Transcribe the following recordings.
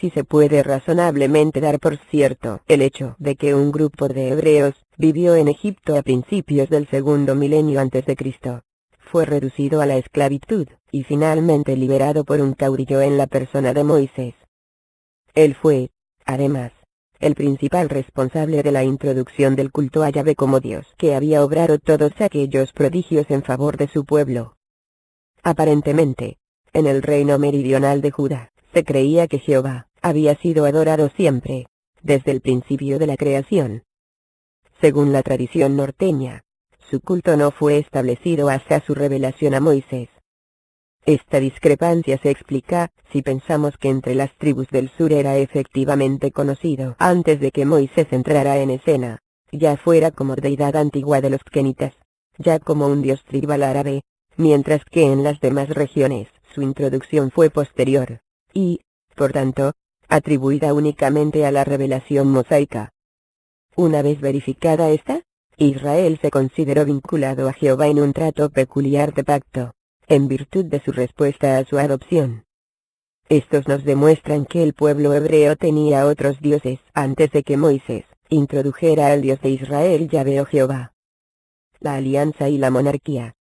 Si se puede razonablemente dar por cierto el hecho de que un grupo de hebreos vivió en Egipto a principios del segundo milenio antes de Cristo, fue reducido a la esclavitud y finalmente liberado por un caudillo en la persona de Moisés. Él fue, además, el principal responsable de la introducción del culto a Yahvé como Dios que había obrado todos aquellos prodigios en favor de su pueblo. Aparentemente, en el reino meridional de Judá, se creía que Jehová había sido adorado siempre, desde el principio de la creación. Según la tradición norteña, su culto no fue establecido hasta su revelación a Moisés. Esta discrepancia se explica si pensamos que entre las tribus del sur era efectivamente conocido antes de que Moisés entrara en escena, ya fuera como deidad antigua de los kenitas, ya como un dios tribal árabe, mientras que en las demás regiones su introducción fue posterior, y, por tanto, atribuida únicamente a la revelación mosaica. Una vez verificada esta, Israel se consideró vinculado a Jehová en un trato peculiar de pacto, en virtud de su respuesta a su adopción. Estos nos demuestran que el pueblo hebreo tenía otros dioses antes de que Moisés introdujera al Dios de Israel Yahvé o Jehová. La alianza y la monarquía.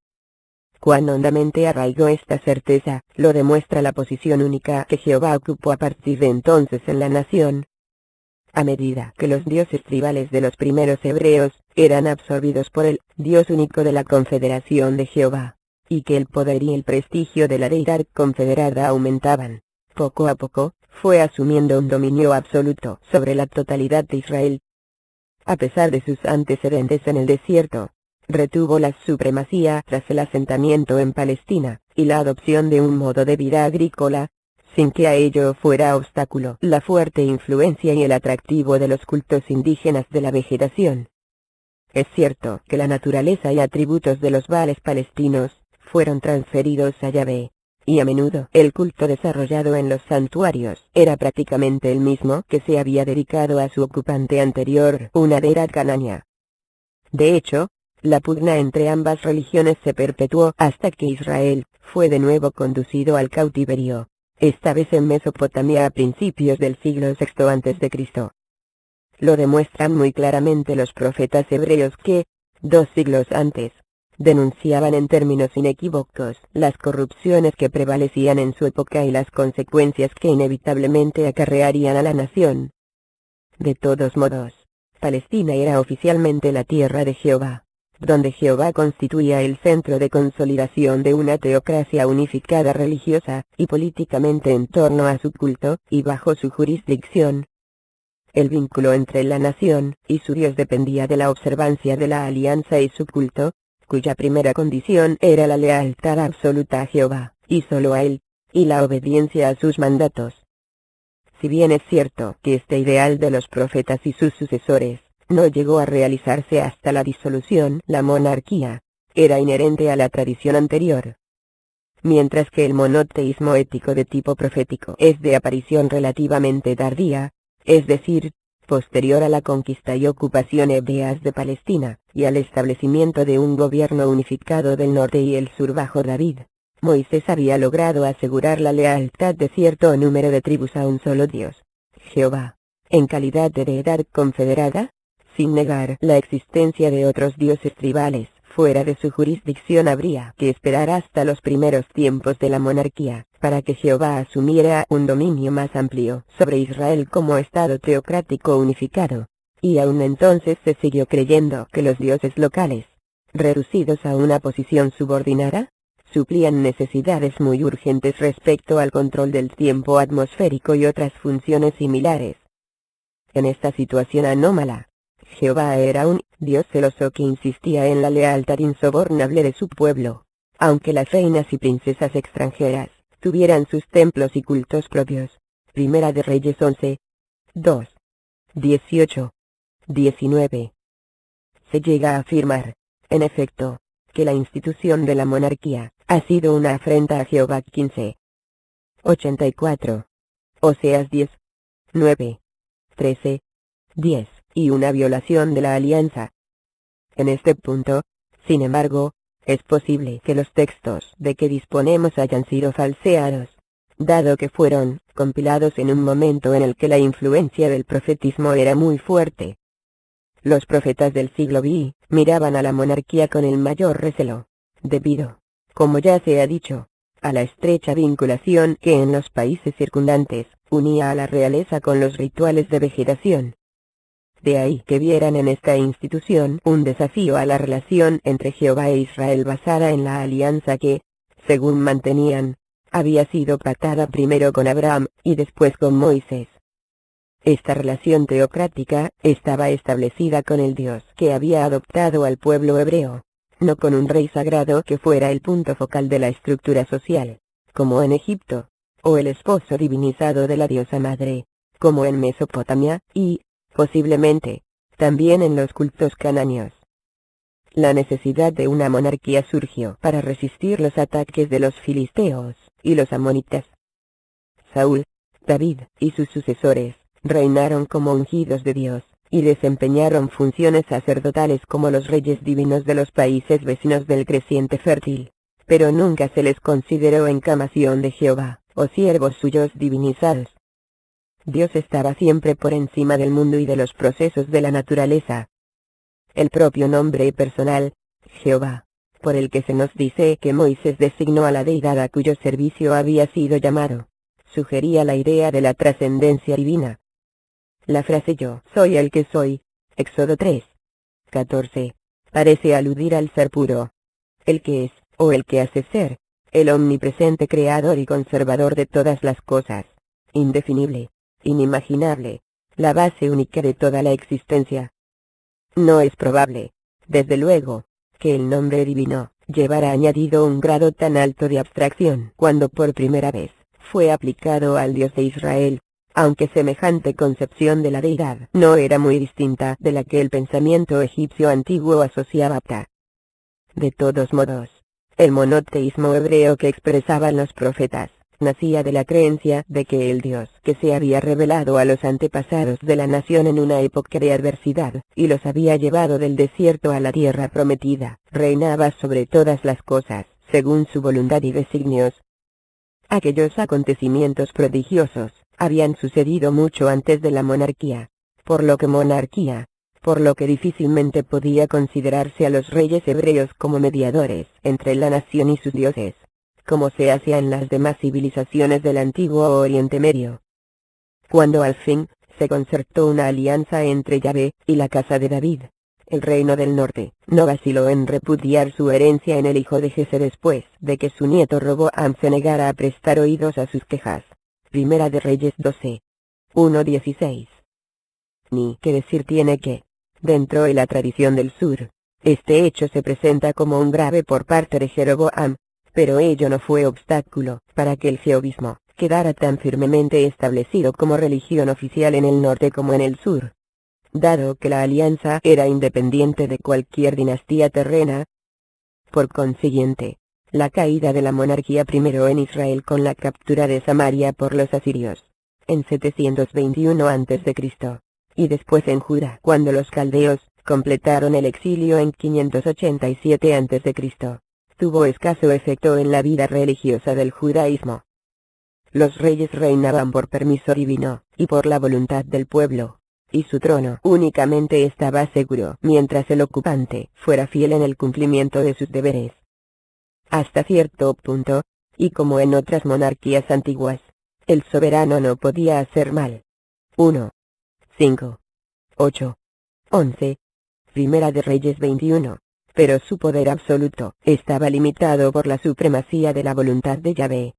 Cuán hondamente arraigó esta certeza, lo demuestra la posición única que Jehová ocupó a partir de entonces en la nación. A medida que los dioses tribales de los primeros hebreos eran absorbidos por el Dios único de la confederación de Jehová, y que el poder y el prestigio de la deidad confederada aumentaban, poco a poco, fue asumiendo un dominio absoluto sobre la totalidad de Israel. A pesar de sus antecedentes en el desierto, retuvo la supremacía tras el asentamiento en Palestina, y la adopción de un modo de vida agrícola, sin que a ello fuera obstáculo la fuerte influencia y el atractivo de los cultos indígenas de la vegetación. Es cierto que la naturaleza y atributos de los Baales palestinos fueron transferidos a Yahvé, y a menudo el culto desarrollado en los santuarios era prácticamente el mismo que se había dedicado a su ocupante anterior, una deidad cananea. De hecho, la pugna entre ambas religiones se perpetuó hasta que Israel fue de nuevo conducido al cautiverio, esta vez en Mesopotamia a principios del siglo VI a.C. Lo demuestran muy claramente los profetas hebreos que, 2 siglos antes, denunciaban en términos inequívocos las corrupciones que prevalecían en su época y las consecuencias que inevitablemente acarrearían a la nación. De todos modos, Palestina era oficialmente la tierra de Jehová, donde Jehová constituía el centro de consolidación de una teocracia unificada religiosa y políticamente en torno a su culto y bajo su jurisdicción. El vínculo entre la nación y su Dios dependía de la observancia de la alianza y su culto, cuya primera condición era la lealtad absoluta a Jehová, y solo a él, y la obediencia a sus mandatos. Si bien es cierto que este ideal de los profetas y sus sucesores no llegó a realizarse hasta la disolución, la monarquía era inherente a la tradición anterior. Mientras que el monoteísmo ético de tipo profético es de aparición relativamente tardía, es decir, posterior a la conquista y ocupación hebreas de Palestina, y al establecimiento de un gobierno unificado del norte y el sur bajo David, Moisés había logrado asegurar la lealtad de cierto número de tribus a un solo Dios, Jehová, en calidad de deidad confederada, sin negar la existencia de otros dioses tribales. Fuera de su jurisdicción habría que esperar hasta los primeros tiempos de la monarquía, para que Jehová asumiera un dominio más amplio sobre Israel como estado teocrático unificado, y aún entonces se siguió creyendo que los dioses locales, reducidos a una posición subordinada, suplían necesidades muy urgentes respecto al control del tiempo atmosférico y otras funciones similares. En esta situación anómala, Jehová era un Dios celoso que insistía en la lealtad insobornable de su pueblo, aunque las reinas y princesas extranjeras tuvieran sus templos y cultos propios. Primera de Reyes 11, 2, 18, 19. Se llega a afirmar, en efecto, que la institución de la monarquía ha sido una afrenta a Jehová. 15, 84. Oseas 10, 9, 13, 10. Y una violación de la alianza. En este punto, sin embargo, es posible que los textos de que disponemos hayan sido falseados, dado que fueron compilados en un momento en el que la influencia del profetismo era muy fuerte. Los profetas del siglo V miraban a la monarquía con el mayor recelo, debido, como ya se ha dicho, a la estrecha vinculación que en los países circundantes unía a la realeza con los rituales de vegetación. De ahí que vieran en esta institución un desafío a la relación entre Jehová e Israel basada en la alianza que, según mantenían, había sido pactada primero con Abraham y después con Moisés. Esta relación teocrática estaba establecida con el Dios que había adoptado al pueblo hebreo, no con un rey sagrado que fuera el punto focal de la estructura social, como en Egipto, o el esposo divinizado de la diosa madre, como en Mesopotamia, y, posiblemente, también en los cultos cananeos. La necesidad de una monarquía surgió para resistir los ataques de los filisteos y los amonitas. Saúl, David y sus sucesores reinaron como ungidos de Dios, y desempeñaron funciones sacerdotales como los reyes divinos de los países vecinos del creciente fértil, pero nunca se les consideró encamación de Jehová, o siervos suyos divinizados. Dios estaba siempre por encima del mundo y de los procesos de la naturaleza. El propio nombre personal, Jehová, por el que se nos dice que Moisés designó a la deidad a cuyo servicio había sido llamado, sugería la idea de la trascendencia divina. La frase yo soy el que soy, Éxodo 3:14, parece aludir al ser puro, el que es, o el que hace ser, el omnipresente creador y conservador de todas las cosas, indefinible, inimaginable, la base única de toda la existencia. No es probable, desde luego, que el nombre divino llevara añadido un grado tan alto de abstracción cuando por primera vez fue aplicado al Dios de Israel, aunque semejante concepción de la deidad no era muy distinta de la que el pensamiento egipcio antiguo asociaba a Ptah. De todos modos, el monoteísmo hebreo que expresaban los profetas nacía de la creencia de que el Dios que se había revelado a los antepasados de la nación en una época de adversidad y los había llevado del desierto a la tierra prometida, reinaba sobre todas las cosas, según su voluntad y designios. Aquellos acontecimientos prodigiosos habían sucedido mucho antes de la monarquía, por lo que difícilmente podía considerarse a los reyes hebreos como mediadores entre la nación y sus dioses, como se hacía en las demás civilizaciones del antiguo Oriente Medio. Cuando al fin se concertó una alianza entre Yahvé y la casa de David, el reino del norte no vaciló en repudiar su herencia en el hijo de Jesé después de que su nieto Roboam se negara a prestar oídos a sus quejas. Primera de Reyes 12:1-16. Ni qué decir tiene que, dentro de la tradición del sur, este hecho se presenta como un grave por parte de Jeroboam, pero ello no fue obstáculo para que el jehovismo quedara tan firmemente establecido como religión oficial en el norte como en el sur. Dado que la alianza era independiente de cualquier dinastía terrena, por consiguiente, la caída de la monarquía primero en Israel con la captura de Samaria por los asirios, en 721 a.C., y después en Judá cuando los caldeos completaron el exilio en 587 a.C., tuvo escaso efecto en la vida religiosa del judaísmo. Los reyes reinaban por permiso divino, y por la voluntad del pueblo, y su trono únicamente estaba seguro mientras el ocupante fuera fiel en el cumplimiento de sus deberes. Hasta cierto punto, y como en otras monarquías antiguas, el soberano no podía hacer mal. 1. 5. 8. 11. Primera de Reyes 21. Pero su poder absoluto estaba limitado por la supremacía de la voluntad de Yahvé.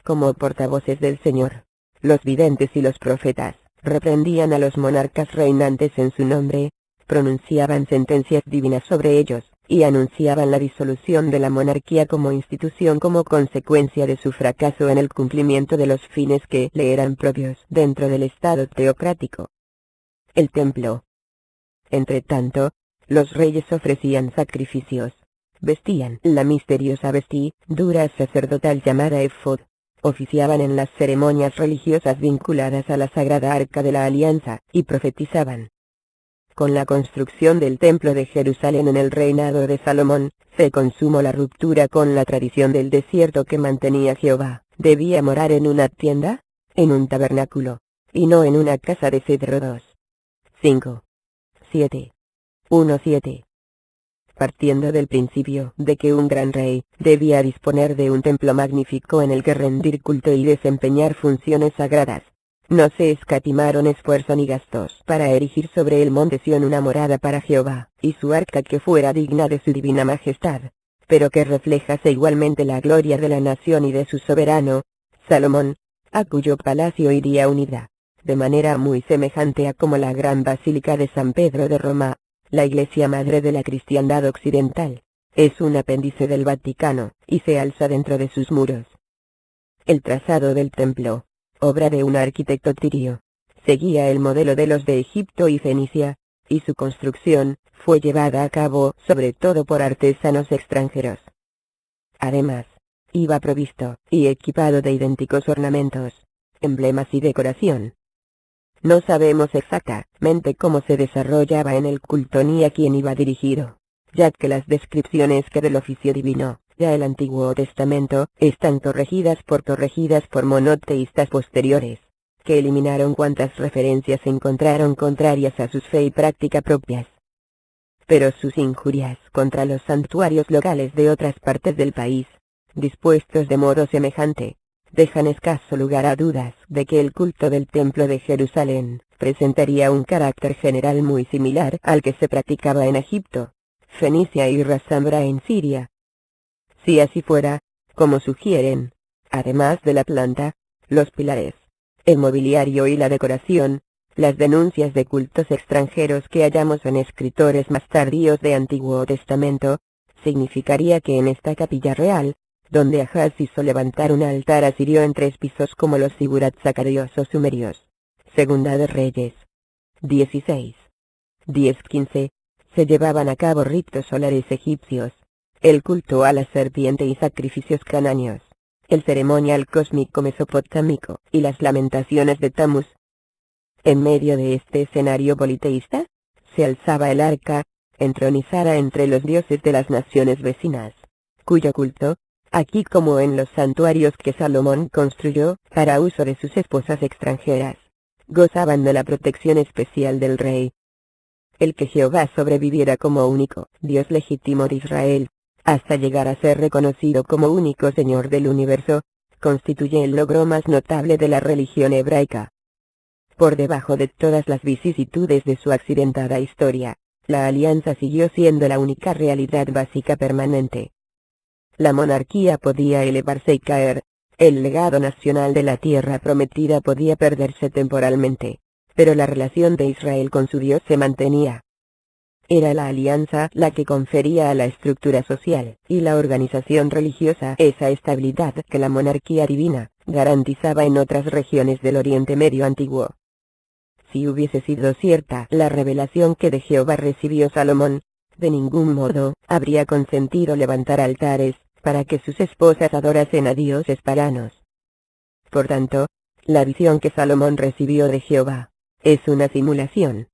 Como portavoces del Señor, los videntes y los profetas reprendían a los monarcas reinantes en su nombre, pronunciaban sentencias divinas sobre ellos, y anunciaban la disolución de la monarquía como institución como consecuencia de su fracaso en el cumplimiento de los fines que le eran propios dentro del Estado teocrático. El templo. Entretanto, los reyes ofrecían sacrificios, vestían la misteriosa vestidura sacerdotal llamada efod, oficiaban en las ceremonias religiosas vinculadas a la Sagrada Arca de la Alianza, y profetizaban. Con la construcción del Templo de Jerusalén en el reinado de Salomón, se consumó la ruptura con la tradición del desierto que mantenía Jehová. Debía morar en una tienda, en un tabernáculo, y no en una casa de cedro. 2. 5. 7. 1:7. Partiendo del principio de que un gran rey debía disponer de un templo magnífico en el que rendir culto y desempeñar funciones sagradas, no se escatimaron esfuerzo ni gastos para erigir sobre el monte Sión una morada para Jehová, y su arca que fuera digna de su divina majestad, pero que reflejase igualmente la gloria de la nación y de su soberano, Salomón, a cuyo palacio iría unida, de manera muy semejante a como la gran basílica de San Pedro de Roma, la iglesia madre de la cristiandad occidental, es un apéndice del Vaticano, y se alza dentro de sus muros. El trazado del templo, obra de un arquitecto tirio, seguía el modelo de los de Egipto y Fenicia, y su construcción fue llevada a cabo sobre todo por artesanos extranjeros. Además, iba provisto y equipado de idénticos ornamentos, emblemas y decoración. No sabemos exactamente cómo se desarrollaba en el culto ni a quién iba dirigido, ya que las descripciones que del oficio divino, ya el Antiguo Testamento, están corregidas por monoteístas posteriores, que eliminaron cuantas referencias se encontraron contrarias a sus fe y práctica propias. Pero sus injurias contra los santuarios locales de otras partes del país, dispuestos de modo semejante, dejan escaso lugar a dudas de que el culto del Templo de Jerusalén presentaría un carácter general muy similar al que se practicaba en Egipto, Fenicia y Ras-Sambra en Siria. Si así fuera, como sugieren, además de la planta, los pilares, el mobiliario y la decoración, las denuncias de cultos extranjeros que hallamos en escritores más tardíos de Antiguo Testamento, significaría que en esta capilla real, donde Ahaz hizo levantar un altar asirio en 3 pisos como los sigurats acadios o sumerios. Segunda de Reyes 16. 10-15, se llevaban a cabo ritos solares egipcios, el culto a la serpiente y sacrificios cananeos, el ceremonial cósmico mesopotámico y las lamentaciones de Tamuz. En medio de este escenario politeísta, se alzaba el arca, entronizada entre los dioses de las naciones vecinas, cuyo culto, aquí como en los santuarios que Salomón construyó para uso de sus esposas extranjeras, gozaban de la protección especial del rey. El que Jehová sobreviviera como único Dios legítimo de Israel, hasta llegar a ser reconocido como único Señor del universo, constituye el logro más notable de la religión hebraica. Por debajo de todas las vicisitudes de su accidentada historia, la alianza siguió siendo la única realidad básica permanente. La monarquía podía elevarse y caer, el legado nacional de la tierra prometida podía perderse temporalmente, pero la relación de Israel con su Dios se mantenía. Era la alianza la que confería a la estructura social y la organización religiosa esa estabilidad que la monarquía divina garantizaba en otras regiones del Oriente Medio antiguo. Si hubiese sido cierta la revelación que de Jehová recibió Salomón, de ningún modo habría consentido levantar altares para que sus esposas adorasen a dioses paganos. Por tanto, la visión que Salomón recibió de Jehová es una simulación.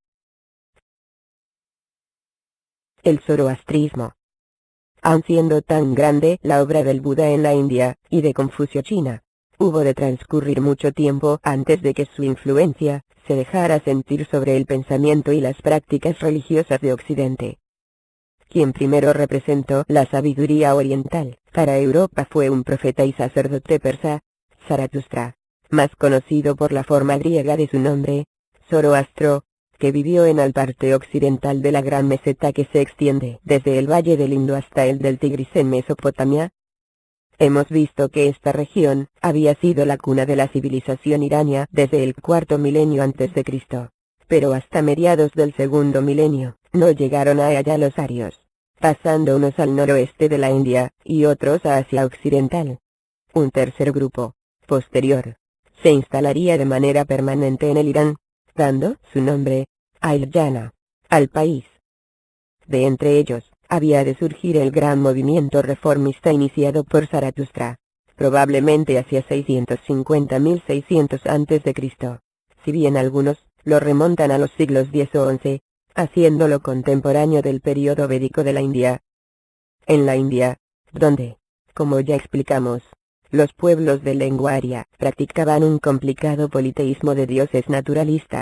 El zoroastrismo. Aun siendo tan grande la obra del Buda en la India y de Confucio China, hubo de transcurrir mucho tiempo antes de que su influencia se dejara sentir sobre el pensamiento y las prácticas religiosas de Occidente. Quien primero representó la sabiduría oriental para Europa fue un profeta y sacerdote persa, Zaratustra, más conocido por la forma griega de su nombre, Zoroastro, que vivió en la parte occidental de la gran meseta que se extiende desde el valle del Indo hasta el del Tigris en Mesopotamia. Hemos visto que esta región había sido la cuna de la civilización irania desde el cuarto milenio antes de Cristo, pero hasta mediados del segundo milenio no llegaron a allá los arios, pasando unos al noroeste de la India y otros a Asia occidental. Un tercer grupo, posterior, se instalaría de manera permanente en el Irán, dando su nombre, Ayana, al país. De entre ellos, había de surgir el gran movimiento reformista iniciado por Zaratustra, probablemente hacia 650-1600 a.C., si bien algunos lo remontan a los siglos X o XI, haciéndolo contemporáneo del período védico de la India. En la India, donde, como ya explicamos, los pueblos de lengua aria practicaban un complicado politeísmo de dioses naturalistas,